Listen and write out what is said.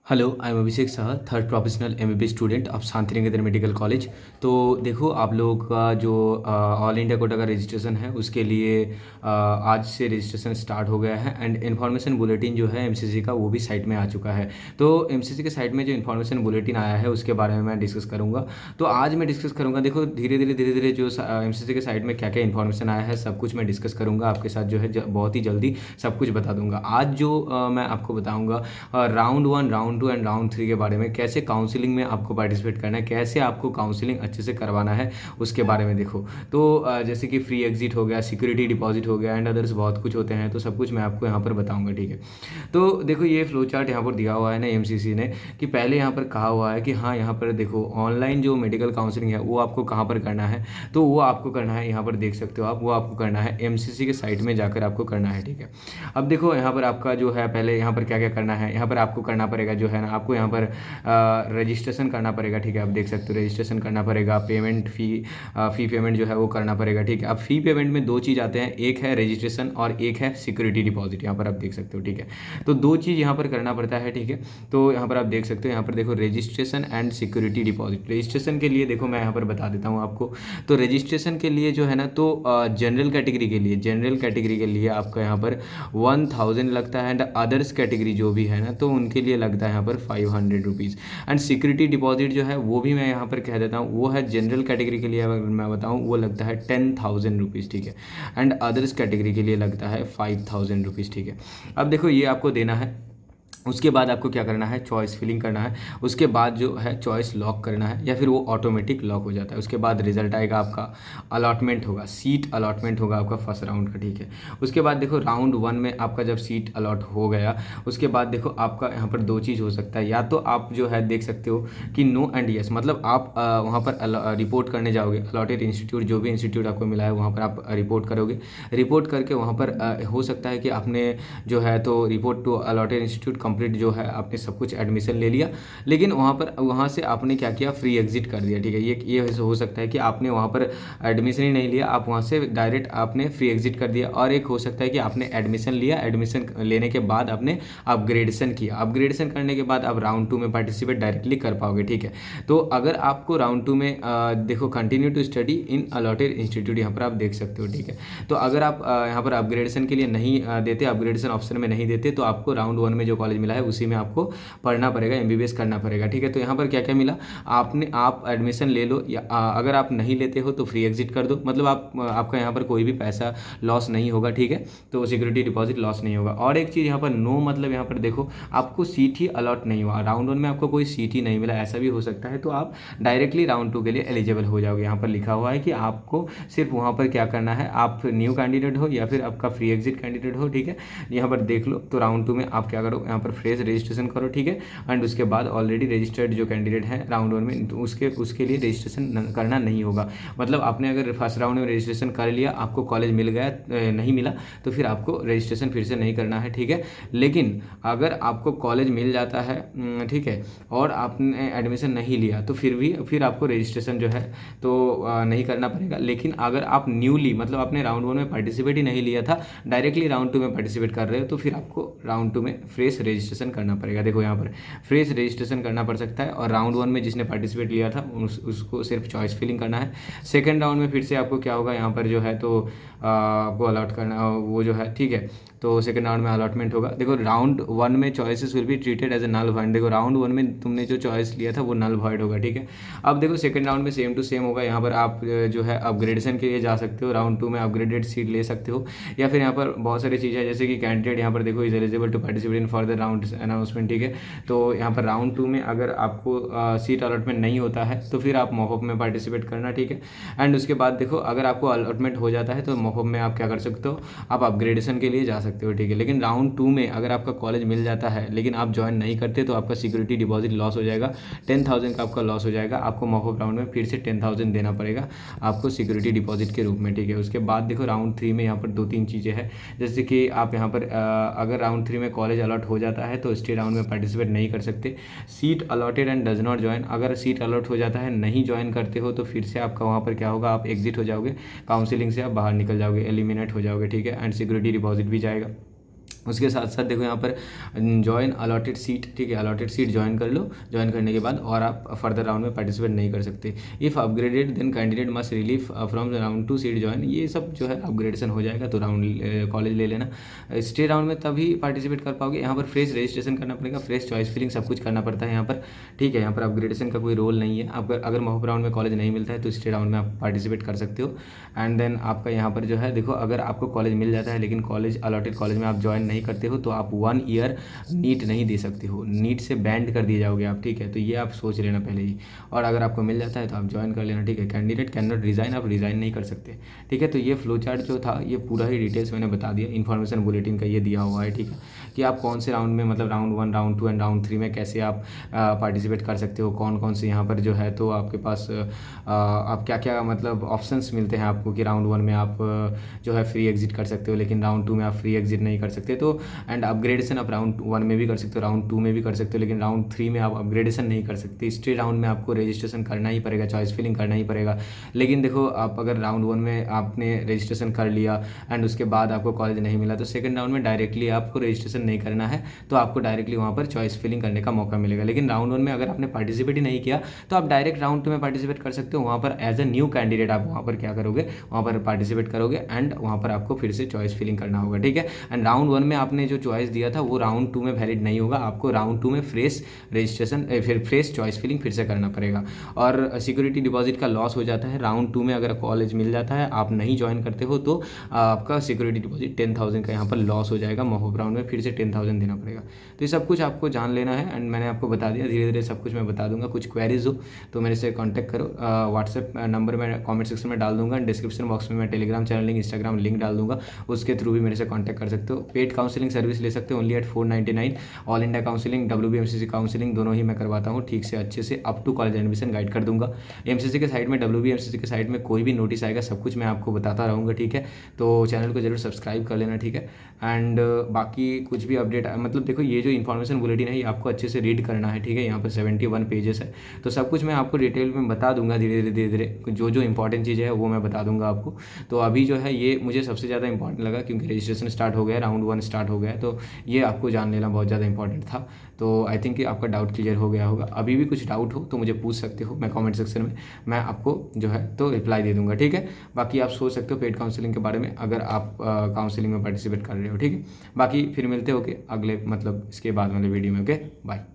Hello, I am Abhishek Saha, third professional MBBS student of Shanti Niketan medical college. तो देखो, आप लोगों का जो ऑल इंडिया कोटा का रजिस्ट्रेशन है उसके लिए आज से रजिस्ट्रेशन स्टार्ट हो गया है। एंड इन्फॉर्मेशन बुलेटिन जो है एमसीसी का वो भी साइट में आ चुका है। तो एमसीसी के साइट में जो इन्फॉर्मेशन बुलेटिन आया है उसके बारे में मैं डिस्कस करूँगा। तो आज मैं डिस्कस करूँगा, देखो धीरे धीरे जो एमसीसी के साइट में क्या क्या इन्फॉर्मेशन आया है सब कुछ मैं डिस्कस करूँगा आपके साथ, जो है बहुत ही जल्दी सब कुछ बता दूंगा। आज जो मैं आपको बताऊँगा राउंड 1, राउंड 2 एंड राउंड 3 के बारे में, कैसे काउंसलिंग में आपको पार्टिसिपेट करना है, कैसे आपको काउंसलिंग अच्छे से करवाना है उसके बारे में। देखो, तो जैसे कि फ्री एग्जिट हो गया, सिक्योरिटी डिपॉजिट हो गया एंड अदर्स बहुत कुछ होते हैं, तो सब कुछ मैं आपको यहाँ पर बताऊँगा, ठीक है। तो देखो, ये फ्लो चार्ट यहाँ पर दिया हुआ है ना एमसीसी ने, कि पहले यहाँ पर कहा हुआ है कि हाँ, यहाँ पर देखो ऑनलाइन जो मेडिकल काउंसलिंग है वो आपको कहाँ पर करना है। तो वो आपको करना है, यहाँ पर देख सकते हो आप, वो आपको करना है एमसीसी के साइट में जाकर आपको करना है, ठीक है। अब देखो यहाँ पर आपका जो है, पहले यहाँ पर क्या क्या करना है, यहाँ पर आपको करना पड़ेगा जो है ना, आपको यहाँ पर रजिस्ट्रेशन करना पड़ेगा, ठीक है। आप देख सकते हो रजिस्ट्रेशन करना पड़ेगा, पेमेंट फ़ी पेमेंट जो है वो करना पड़ेगा, ठीक है। अब फ़ी पेमेंट में दो चीज़ आते हैं, एक है रजिस्ट्रेशन और एक है सिक्योरिटी डिपॉजिट, यहाँ पर आप देख सकते हो, ठीक है। तो दो चीज़ यहाँ पर करना पड़ता है, ठीक है। तो यहाँ पर आप देख सकते हो, यहाँ पर देखो registration and security deposit. Registration के लिए देखो मैं यहाँ पर बता देता हूँ आपको। तो रजिस्ट्रेशन के लिए जो है ना, तो जनरल कैटेगरी के लिए आपका यहाँ पर 1000 लगता है एंड अदर्स कैटेगरी जो भी है ना, तो उनके लिए लगता है यहाँ पर 500 रुपीज़। एंड सिक्योरिटी डिपॉजिट जो है वो भी मैं यहाँ पर कह देता हूँ, वो है जनरल कैटेगरी के लिए, अगर मैं बताऊँ वो लगता है 10,000 रुपीज़, ठीक है। एंड अदर्स कैटेगरी के लिए लगता है 5,000 रुपीज़, ठीक है। अब देखो, ये आपको देना है। उसके बाद आपको क्या करना है, चॉइस फिलिंग करना है। उसके बाद जो है चॉइस लॉक करना है, या फिर वो ऑटोमेटिक लॉक हो जाता है। उसके बाद रिजल्ट आएगा, आपका अलॉटमेंट होगा, सीट अलॉटमेंट होगा आपका फर्स्ट राउंड का, ठीक है। उसके बाद देखो राउंड 1 में आपका जब सीट अलॉट हो गया, उसके बाद देखो आपका यहाँ पर दो चीज़ हो सकता है। या तो आप जो है देख सकते हो कि नो एंड यस, मतलब आप वहाँ पर रिपोर्ट करने जाओगे, अलॉटेड इंस्टीट्यूट, जो भी इंस्टीट्यूट आपको मिला है वहाँ पर आप रिपोर्ट करोगे। रिपोर्ट करके वहाँ पर हो सकता है कि आपने जो है तो report to allotted institute complete जो है आपने सब कुछ एडमिशन ले लिया, लेकिन वहाँ से आपने क्या किया, फ्री एग्जिट कर दिया, ठीक है। ये हो सकता है कि आपने वहाँ पर एडमिशन ही नहीं लिया, आप वहाँ से डायरेक्ट आपने फ्री एग्जिट कर दिया। और एक हो सकता है कि आपने एडमिशन लिया, एडमिशन लेने के बाद आपने अपग्रेडेशन किया, अपग्रेडेशन करने के बाद आप राउंड 2 में पार्टिसिपेट डायरेक्टली कर पाओगे, ठीक है। तो अगर आपको राउंड 2 में देखो continue to study in allotted institute, यहाँ पर आप देख सकते हो, ठीक है। तो अगर आप यहाँ पर अपग्रेडेशन के लिए नहीं देते, अपग्रेडेशन ऑप्शन में नहीं देते, तो आपको राउंड 1 में जो कॉलेज मिला है उसी में आपको पढ़ना पड़ेगा, एमबीबीएस करना पड़ेगा, ठीक है। तो यहाँ पर क्या क्या मिला, आप एडमिशन ले लो, या अगर आप नहीं लेते हो तो फ्री एग्जिट कर दो, मतलब आपका यहाँ पर कोई भी पैसा लॉस नहीं होगा, ठीक है। तो सिक्योरिटी डिपॉजिट लॉस नहीं होगा। और एक चीज़ यहाँ पर नो, मतलब यहाँ पर देखो आपको सीट ही अलॉट नहीं हुआ, राउंड 1 में आपको कोई सीट ही नहीं मिला, ऐसा भी हो सकता है, तो आप डायरेक्टली राउंड 2 के लिए एलिजिबल हो जाओगे। यहाँ पर लिखा हुआ है कि आपको सिर्फ वहाँ पर क्या करना है, आप न्यू कैंडिडेट हो या फिर आपका फ्री एग्जिट कैंडिडेट हो, ठीक है। यहाँ पर देख लो, तो राउंड 2 में आप क्या करो, यहाँ पर फ्रेश रजिस्ट्रेशन करो, ठीक है। एंड उसके बाद ऑलरेडी रजिस्टर्ड जो कैंडिडेट है राउंड 1 में, तो उसके लिए रजिस्ट्रेशन करना नहीं होगा। मतलब आपने अगर फर्स्ट राउंड में रजिस्ट्रेशन कर लिया, आपको कॉलेज मिल गया, नहीं मिला, तो फिर आपको रजिस्ट्रेशन फिर से नहीं करना है, ठीक है। लेकिन अगर आपको कॉलेज मिल जाता है, ठीक है, और आपने एडमिशन नहीं लिया, तो फिर आपको रजिस्ट्रेशन जो है तो नहीं करना पड़ेगा। लेकिन अगर आप न्यूली, मतलब आपने राउंड 1 में पार्टिसिपेट ही नहीं लिया था, डायरेक्टली राउंड 2 में पार्टिसिपेट कर रहे हो, तो फिर आपको राउंड 2 में फ्रेश रजिस्ट्रेशन करना पड़ेगा। देखो यहाँ पर फ्रेश रजिस्ट्रेशन करना पड़ सकता है। और राउंड 1 में जिसने पार्टिसिपेट लिया था उसको सिर्फ चॉइस फिलिंग करना है। सेकंड राउंड में फिर से आपको क्या होगा, यहाँ पर जो है तो आपको अलॉट करना वो जो है, ठीक है। तो सेकंड राउंड में अलॉटमेंट होगा। देखो राउंड 1 में choices will be treated as a null void. देखो राउंड 1 में तुमने जो चॉइस लिया था वो नल वॉइड होगा, ठीक है। अब देखो सेकंड राउंड में सेम टू सेम होगा। यहाँ पर आप जो है अपग्रेडेशन के लिए जा सकते हो, राउंड 2 में अपग्रेडेड सीट ले सकते हो, या फिर यहाँ पर बहुत सारी चीज़ें जैसे कि कैंडिडेट यहाँ पर देखो is eligible to participate in further round announcement, ठीक है। तो यहाँ पर राउंड 2 में अगर आपको सीट अलॉटमेंट नहीं होता है तो फिर आप मॉपअप में पार्टिसिपेट करना, ठीक है। एंड उसके बाद देखो अगर आपको अलॉटमेंट हो जाता है तो मॉपअप में आप क्या कर सकते हो, आप अपग्रेडेशन के लिए जा सकते हो, ठीक है। लेकिन राउंड 2 में अगर आपका कॉलेज मिल जाता है लेकिन आप ज्वाइन नहीं करते, तो आपका सिक्योरिटी डिपॉजिट लॉस हो जाएगा, 10,000 का आपका लॉस हो जाएगा। आपको मॉपअप राउंड में फिर से 10,000 देना पड़ेगा आपको सिक्योरिटी डिपॉजिट के रूप में, ठीक है। उसके बाद देखो राउंड 3 में यहाँ पर दो तीन चीज़ें हैं, जैसे कि आप यहाँ पर अगर राउंड 3 में कॉलेज अलॉट हो जाता है तो स्टे राउंड में पार्टिसिपेट नहीं कर सकते। Seat allotted and does not join, अगर सीट अलॉट हो जाता है, नहीं ज्वाइन करते हो, तो फिर से आपका वहाँ पर क्या होगा, आप एग्जिट हो जाओगे, काउंसिलिंग से आप बाहर निकल जाओगे, एलिमिनेट हो जाओगे, ठीक है। एंड सिक्योरिटी डिपॉजिट भी जाएगा। उसके साथ साथ देखो यहाँ पर जॉइन अलॉटेड सीट, ठीक है, अलॉटेड सीट ज्वाइन कर लो। ज्वाइन करने के बाद और आप फर्दर राउंड में पार्टिसिपेट नहीं कर सकते। If upgraded then candidate must relieve from round 2 seat join, ये सब जो है अपग्रेडेशन हो जाएगा तो राउंड कॉलेज ले लेना। स्टे राउंड में तभी पार्टिसिपेट कर पाओगे। यहाँ पर फ्रेश रजिस्ट्रेशन करना पड़ेगा, फ्रेश चॉइस फिलिंग सब कुछ करना पड़ता है यहाँ पर, ठीक है। यहाँ पर अपग्रेडेशन का कोई रोल नहीं है। आप अगर मॉक राउंड में कॉलेज नहीं मिलता है तो स्टे राउंड में आप पार्टिसिपेट कर सकते हो। एंड देन आपका यहाँ पर जो है देखो, अगर आपको कॉलेज मिल जाता है लेकिन कॉलेज अलॉटेड कॉलेज में आप ज्वाइन नहीं करते हो तो आप 1 ईयर नीट नहीं दे सकते हो, नीट से बैंड कर दिए जाओगे आप, ठीक है। तो ये आप सोच लेना पहले ही। और अगर आपको मिल जाता है तो आप ज्वाइन कर लेना, ठीक है। कैंडिडेट कैन नॉट रिज़ाइन, आप रिज़ाइन नहीं कर सकते, ठीक है। तो ये फ्लो चार्ट जो था ये पूरा ही डिटेल्स मैंने बता दिया, इन्फॉर्मेशन बुलेटिन का ये दिया हुआ है, ठीक है, कि आप कौन से राउंड में, मतलब राउंड 1, राउंड 2 एंड राउंड 3 में कैसे आप पार्टिसिपेट कर सकते हो, कौन कौन से यहाँ पर जो है तो आपके पास आप क्या क्या मतलब ऑप्शंस मिलते हैं आपको कि राउंड 1 में आप जो है फ्री एग्जिट कर सकते हो लेकिन राउंड 2 में आप फ्री एग्जिट नहीं कर सकते। तो एंड अपग्रेडेशन आप राउंड 1 में भी कर सकते हो, राउंड 2 में भी कर सकते हो, लेकिन राउंड 3 में आप अपग्रेडेशन नहीं कर सकते। स्ट्रेट राउंड में आपको रजिस्ट्रेशन करना ही पड़ेगा, चॉइस फिलिंग करना ही पड़ेगा। लेकिन देखो, आप अगर राउंड 1 में आपने रजिस्ट्रेशन कर लिया एंड उसके बाद आपको कॉलेज नहीं मिला तो सेकंड राउंड में डायरेक्टली आपको रजिस्ट्रेशन नहीं करना है, तो आपको डायरेक्टली वहाँ पर चॉइस फिलिंग करने का मौका मिलेगा। लेकिन राउंड 1 में अगर आपने पार्टिसिपेट ही नहीं किया तो आप डायरेक्ट राउंड 2 में पार्टिसिपेट कर सकते हो। वहाँ पर एज अ न्यू कैंडिडेट आप वहाँ पर क्या करोगे, वहाँ पर पार्टिसिपेट करोगे एंड वहाँ पर आपको फिर से चॉइस फिलिंग करना होगा, ठीक है। एंड राउंड 1 में आपने जो चॉइस दिया था वो राउंड 2 में वैलिड नहीं होगा, आपको राउंड 2 में फ्रेश रजिस्ट्रेशन फिर फ्रेश चॉइस फिलिंग फिर से करना पड़ेगा। और सिक्योरिटी डिपॉजिट का लॉस हो जाता है राउंड 2 में, अगर कॉलेज मिल जाता है आप नहीं ज्वाइन करते हो तो आपका सिक्योरिटी डिपॉजिट 10,000 का यहाँ पर लॉस हो जाएगा, मॉक राउंड में फिर से 10,000 देना पड़ेगा। तो ये सब कुछ आपको जान लेना है एंड मैंने आपको बता दिया, धीरे धीरे सब कुछ मैं बता दूंगा। कुछ क्वेरीज हो तो मेरे से कॉन्टैक्ट करो, व्हाट्सएप नंबर मैं कॉमेंट सेक्शन में डाल दूंगा, डिस्क्रिप्शन बॉक्स में मैं Telegram channel link, Instagram link डाल दूंगा, उसके थ्रू भी मेरे से कॉन्टैक्ट कर सकते हो। पेड काउंसलिंग सर्विस ले सकते हो only at 499। All India counselling, WBMCC counselling दोनों ही मैं करवाता हूँ ठीक से अच्छे से, up to college admission guide कर दूंगा। MCC के साइड में, WBMCC के साइड में कोई भी नोटिस आएगा सब कुछ मैं आपको बताता रहूँगा, ठीक है। तो चैनल को जरूर सब्सक्राइब कर लेना, ठीक है। एंड बाकी कुछ भी अपडेट, मतलब देखो ये जो इन्फॉर्मेशन बुलेटिन है ये आपको अच्छे से रीड करना है, ठीक है। यहाँ पर 71 पेजेस है, तो सब कुछ मैं आपको डिटेल में बता दूंगा धीरे धीरे धीरे धीरे, जो जो इंपॉर्टेंट चीज़ें है वो मैं बता दूंगा आपको। तो अभी जो है ये मुझे सबसे ज़्यादा इंपॉर्टेंट लगा क्योंकि रजिस्ट्रेशन स्टार्ट हो गया है, राउंड 1 स्टार्ट हो गया है, तो ये आपको जान लेना बहुत ज़्यादा इंपॉर्टेंट था। तो आई थिंक कि आपका डाउट क्लियर हो गया होगा। अभी भी कुछ डाउट हो तो मुझे पूछ सकते हो, मैं कमेंट सेक्शन में मैं आपको जो है तो रिप्लाई दे दूंगा, ठीक है। बाकी आप सोच सकते हो पेड काउंसलिंग के बारे में अगर आप काउंसलिंग में पार्टिसिपेट कर रहे हो, ठीक है। बाकी फिर मिलते हो के अगले मतलब इसके बाद वाले वीडियो में, ओके बाय।